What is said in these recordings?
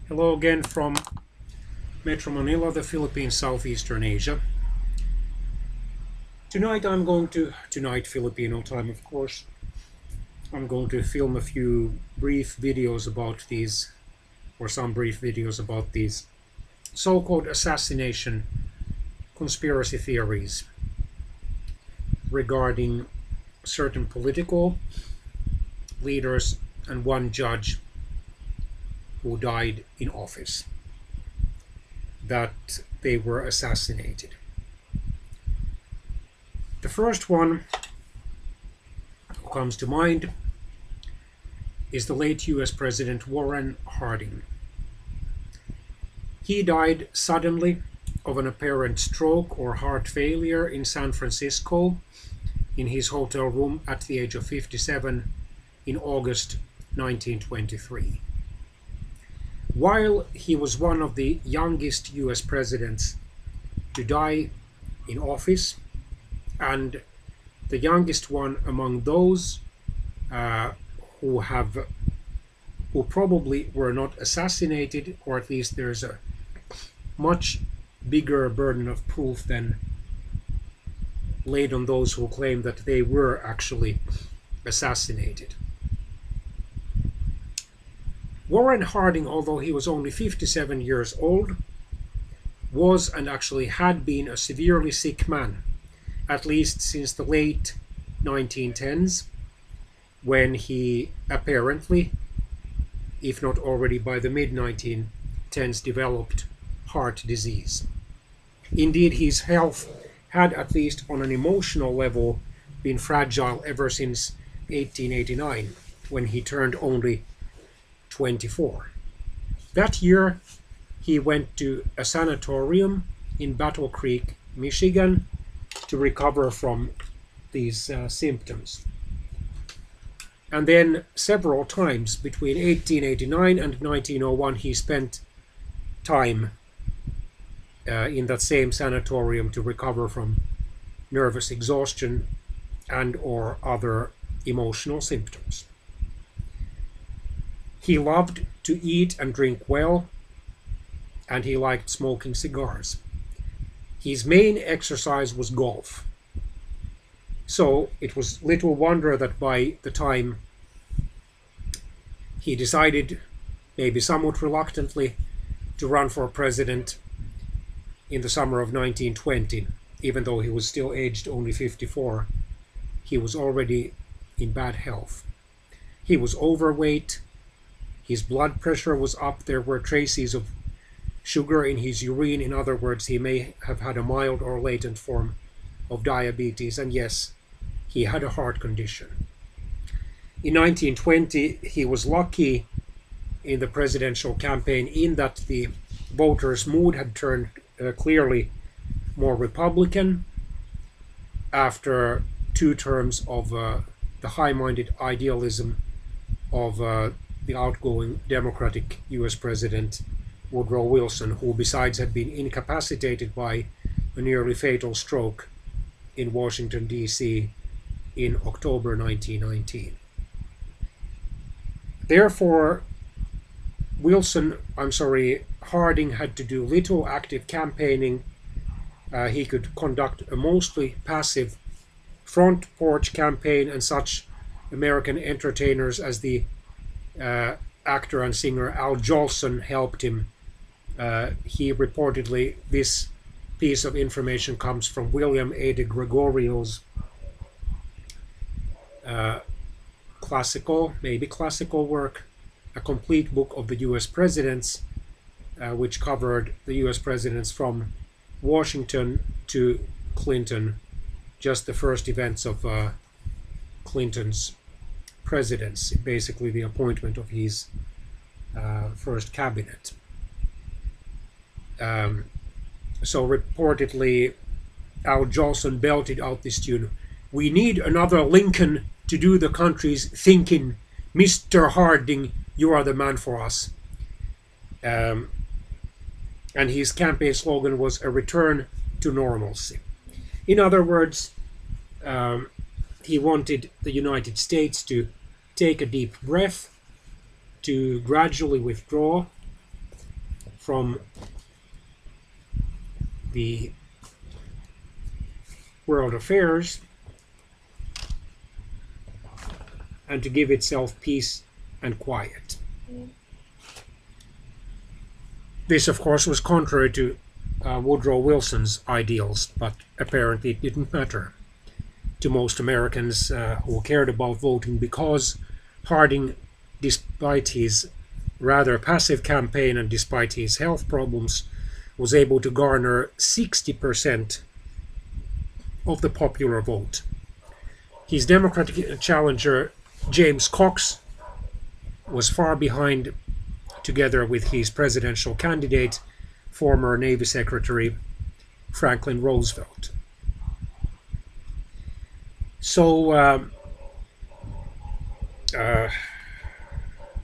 Hello again from Metro Manila, the Philippines, Southeastern Asia. Tonight Filipino time, of course, I'm going to film a few brief videos about these, or some brief videos about these so-called assassination conspiracy theories regarding certain political leaders and one judge who died in office, that they were assassinated. The first one who comes to mind is the late US President Warren Harding. He died suddenly of an apparent stroke or heart failure in San Francisco in his hotel room at the age of 57 in August 1923. While he was one of the youngest US presidents to die in office, and the youngest one among those who probably were not assassinated, or at least there's a much bigger burden of proof than laid on those who claim that they were actually assassinated. Warren Harding, although he was only 57 years old, was and actually had been a severely sick man, at least since the late 1910s, when he apparently, if not already by the mid-1910s, developed heart disease. Indeed, his health had, at least on an emotional level, been fragile ever since 1889, when he turned only 24. That year, he went to a sanatorium in Battle Creek, Michigan, to recover from these symptoms. And then several times between 1889 and 1901, he spent time in that same sanatorium to recover from nervous exhaustion and or other emotional symptoms. He loved to eat and drink well, and he liked smoking cigars. His main exercise was golf. So it was little wonder that by the time he decided, maybe somewhat reluctantly, to run for president in the summer of 1920, even though he was still aged only 54, he was already in bad health. He was overweight. His blood pressure was up. There were traces of sugar in his urine. In other words, he may have had a mild or latent form of diabetes. And yes, he had a heart condition. In 1920, he was lucky in the presidential campaign in that the voters' mood had turned clearly more Republican after 2 terms of the high-minded idealism of the outgoing Democratic US President Woodrow Wilson, who besides had been incapacitated by a nearly fatal stroke in Washington, D.C. in October 1919. Therefore, Harding had to do little active campaigning. He could conduct a mostly passive front porch campaign, and such American entertainers as the actor and singer Al Jolson helped him. He reportedly, this piece of information comes from William A. de Gregorio's classical work, A Complete Book of the US Presidents, which covered the US presidents from Washington to Clinton, just the first events of Clinton's presidency, basically the appointment of his first cabinet. So reportedly, Al Jolson belted out this tune, "We need another Lincoln to do the country's thinking. Mr. Harding, you are the man for us." And his campaign slogan was "A return to normalcy." In other words, he wanted the United States to take a deep breath to gradually withdraw from the world affairs and to give itself peace and quiet. This, of course, was contrary to Woodrow Wilson's ideals, but apparently it didn't matter to most Americans who cared about voting, because Harding, despite his rather passive campaign and despite his health problems, was able to garner 60% of the popular vote. His Democratic challenger, James Cox, was far behind, together with his presidential candidate, former Navy Secretary Franklin Roosevelt. So,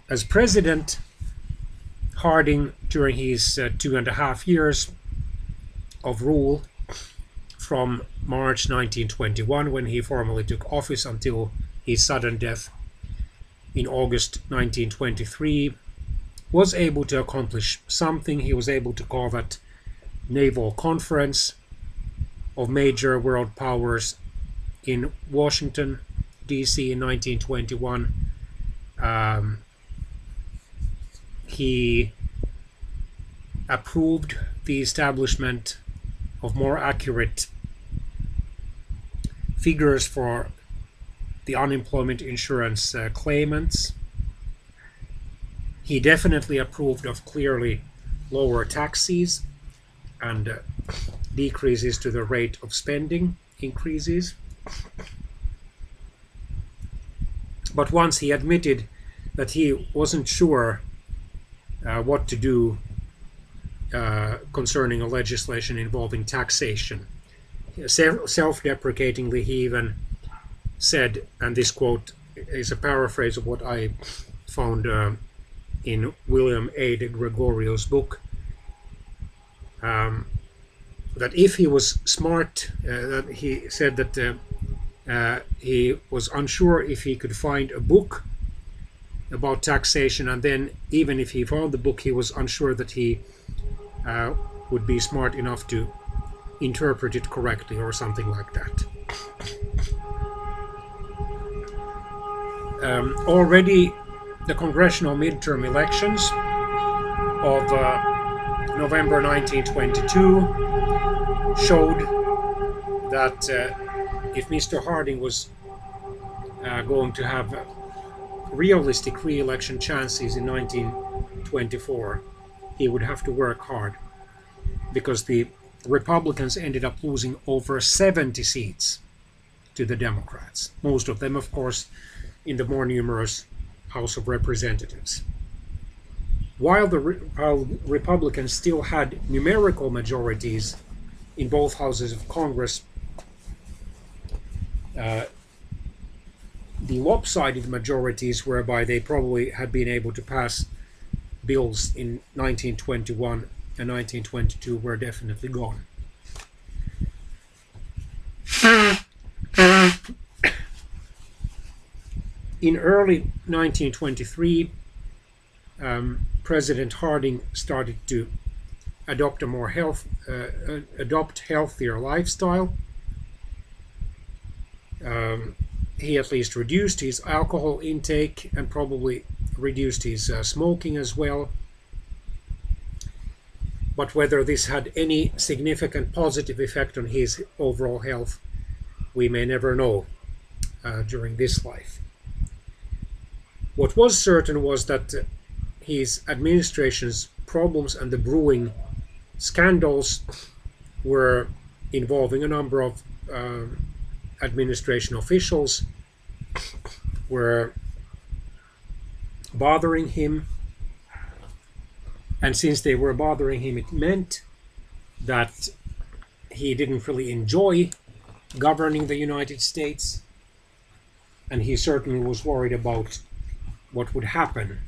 as president, Harding, during his 2.5 years of rule, from March 1921, when he formally took office, until his sudden death in August 1923, was able to accomplish something. He was able to call that naval conference of major world powers in Washington, D.C. in 1921. He approved the establishment of more accurate figures for the unemployment insurance claimants. He definitely approved of clearly lower taxes and decreases to the rate of spending increases. But once he admitted that he wasn't sure what to do concerning a legislation involving taxation. Self-deprecatingly, he even said, and this quote is a paraphrase of what I found in William A. de Gregorio's book, that if he was smart, that he said that he was unsure if he could find a book about taxation, and then even if he found the book, he was unsure that he would be smart enough to interpret it correctly, or something like that. Already the congressional midterm elections of November 1922 showed that if Mr. Harding was going to have realistic re-election chances in 1924, he would have to work hard, because the Republicans ended up losing over 70 seats to the Democrats, most of them, of course, in the more numerous House of Representatives. While the Republicans still had numerical majorities in both houses of Congress, the lopsided majorities, whereby they probably had been able to pass bills in 1921 and 1922, were definitely gone. In early 1923, President Harding started to adopt a more healthier lifestyle. He at least reduced his alcohol intake and probably reduced his smoking as well. But whether this had any significant positive effect on his overall health, we may never know during this life. What was certain was that his administration's problems and the brewing scandals were involving a number of administration officials were bothering him, and since they were bothering him, it meant that he didn't really enjoy governing the United States, and he certainly was worried about what would happen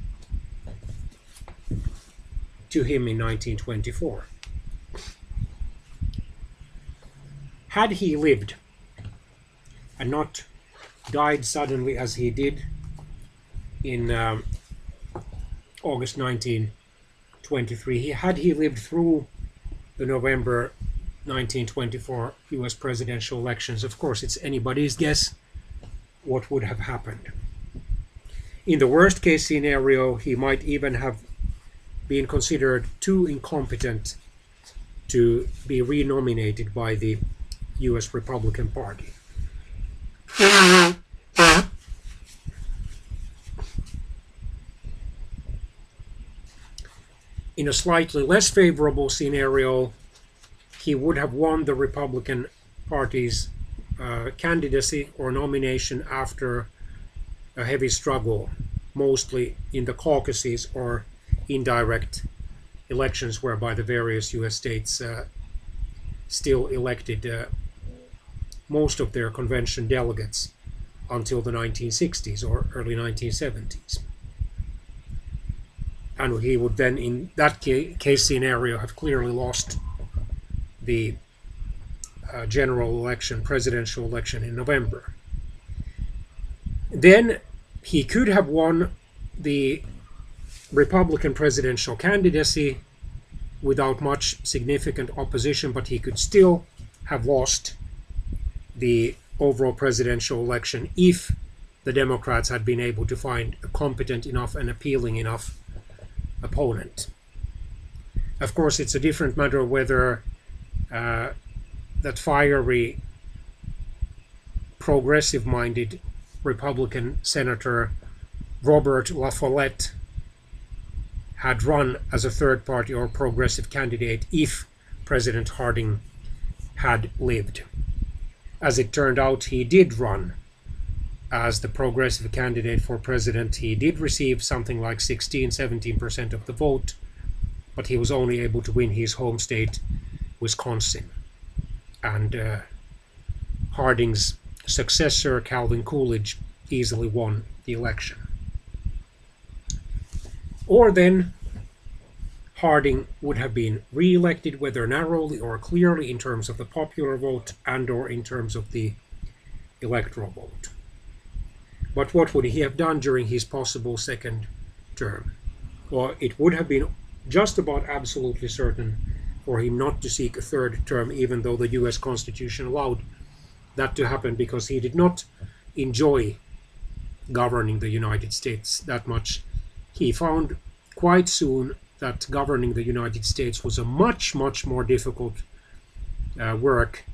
to him in 1924. Had he lived and not died suddenly as he did in August 1923. Had he lived through the November 1924 US presidential elections, of course, it's anybody's guess what would have happened. In the worst case scenario, he might even have been considered too incompetent to be renominated by the US Republican Party. In a slightly less favorable scenario, he would have won the Republican Party's candidacy or nomination after a heavy struggle, mostly in the caucuses or indirect elections, whereby the various US states still elected most of their convention delegates until the 1960s or early 1970s. And he would then, in that case scenario, have clearly lost the general election, presidential election in November. Then he could have won the Republican presidential candidacy without much significant opposition, but he could still have lost the overall presidential election if the Democrats had been able to find a competent enough and appealing enough opponent. Of course, it's a different matter whether that fiery, progressive-minded Republican Senator Robert La Follette had run as a third-party or progressive candidate if President Harding had lived. As it turned out, he did run as the progressive candidate for president. He did receive something like 16-17% of the vote, but he was only able to win his home state, Wisconsin. And Harding's successor, Calvin Coolidge, easily won the election. Or then Harding would have been re-elected, whether narrowly or clearly in terms of the popular vote and or in terms of the electoral vote. But what would he have done during his possible second term? Well, it would have been just about absolutely certain for him not to seek a third term, even though the US Constitution allowed that to happen, because he did not enjoy governing the United States that much. He found quite soon that governing the United States was a much, much more difficult work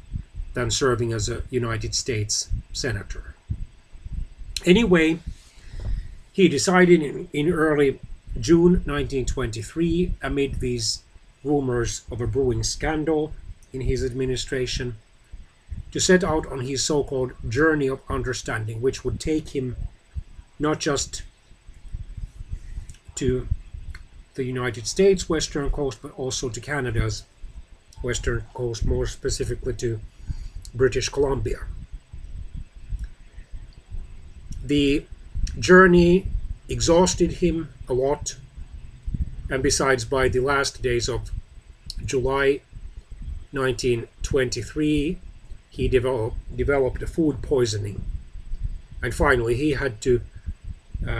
than serving as a United States senator. Anyway, he decided in early June 1923, amid these rumors of a brewing scandal in his administration, to set out on his so-called journey of understanding, which would take him not just to the United States western coast, but also to Canada's western coast, more specifically to British Columbia. The journey exhausted him a lot, and besides, by the last days of July 1923, he developed a food poisoning, and finally he had to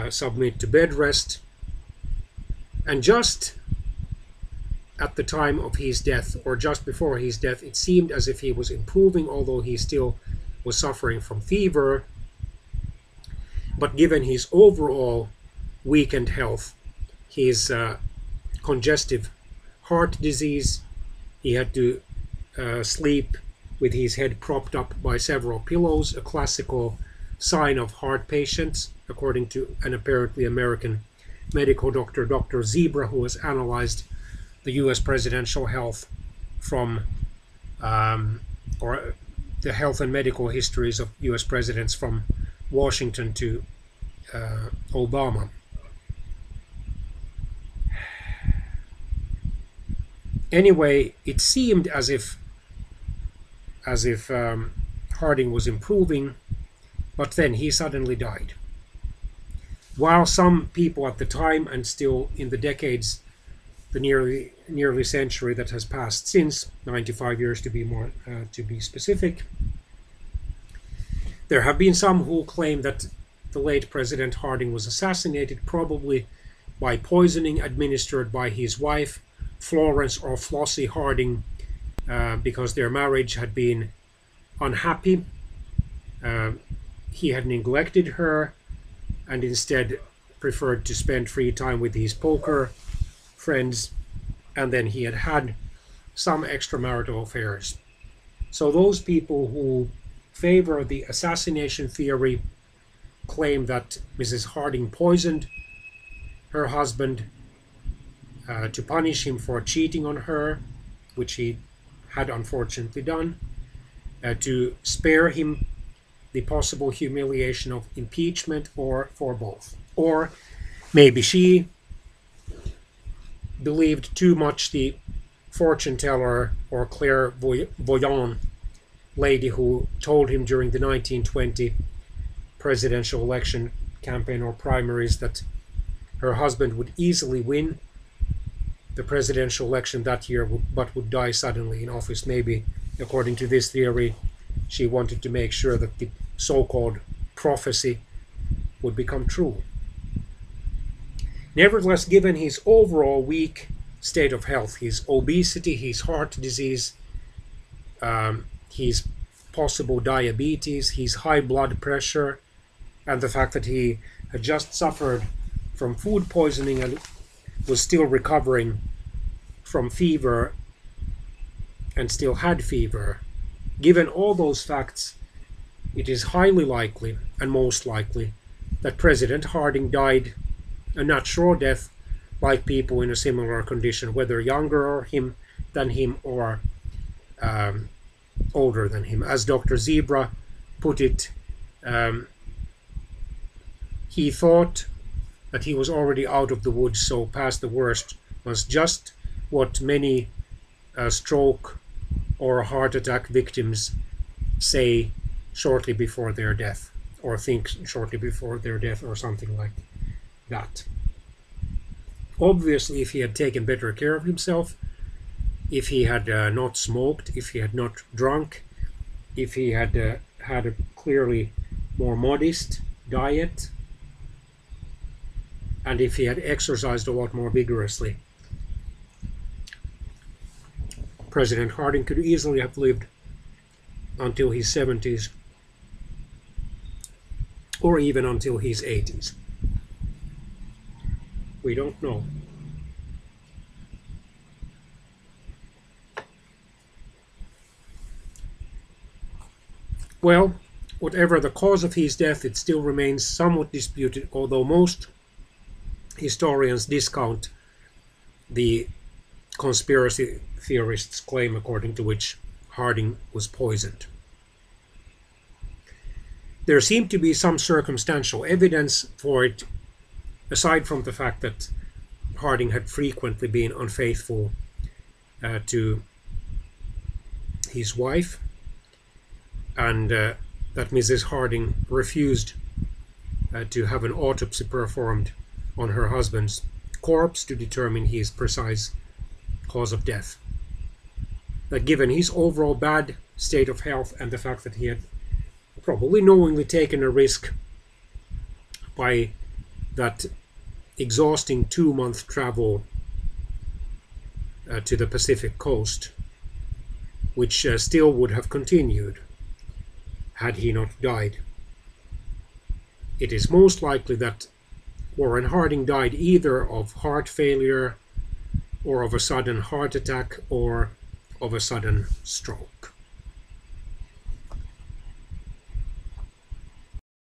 submit to bed rest. And just at the time of his death, or just before his death, it seemed as if he was improving, although he still was suffering from fever. But given his overall weakened health, his congestive heart disease, he had to sleep with his head propped up by several pillows, a classical sign of heart patients, according to an apparently American medical doctor, Dr. Zebra, who has analyzed the US presidential health from, or the health and medical histories of US presidents from Washington to Obama. Anyway, it seemed as if Harding was improving, but then he suddenly died. While some people at the time, and still in the decades, the nearly century that has passed since, 95 years to be specific, there have been some who claim that the late President Harding was assassinated, probably by poisoning administered by his wife, Florence or Flossie Harding, because their marriage had been unhappy. He had neglected her and instead preferred to spend free time with his poker friends, and then he had had some extramarital affairs. So those people who favor the assassination theory claim that Mrs. Harding poisoned her husband to punish him for cheating on her, which he had unfortunately done, to spare him the possible humiliation of impeachment, or for both. Or maybe she believed too much the fortune teller or clairvoyant lady who told him during the 1920 presidential election campaign or primaries that her husband would easily win the presidential election that year, but would die suddenly in office. Maybe, according to this theory, she wanted to make sure that the so-called prophecy would become true. Nevertheless, given his overall weak state of health, his obesity, his heart disease, his possible diabetes, his high blood pressure, and the fact that he had just suffered from food poisoning and was still recovering from fever and still had fever, given all those facts, it is highly likely and most likely that President Harding died a natural death like people in a similar condition, whether younger than him or older than him. As Dr. Zebra put it, he thought that he was already out of the woods, so past the worst was just what many stroke or heart attack victims say shortly before their death, or think shortly before their death, or something like that. Obviously, if he had taken better care of himself, if he had not smoked, if he had not drunk, if he had had a clearly more modest diet, and if he had exercised a lot more vigorously, President Harding could easily have lived until his 70s, or even until his 80s. We don't know. Well, whatever the cause of his death, it still remains somewhat disputed, although most historians discount the conspiracy theorists' claim according to which Harding was poisoned. There seemed to be some circumstantial evidence for it, aside from the fact that Harding had frequently been unfaithful to his wife, and that Mrs. Harding refused to have an autopsy performed on her husband's corpse to determine his precise cause of death. That given his overall bad state of health and the fact that he had probably knowingly taken a risk by that exhausting 2-month travel to the Pacific coast, which still would have continued had he not died. It is most likely that Warren Harding died either of heart failure, or of a sudden heart attack, or of a sudden stroke.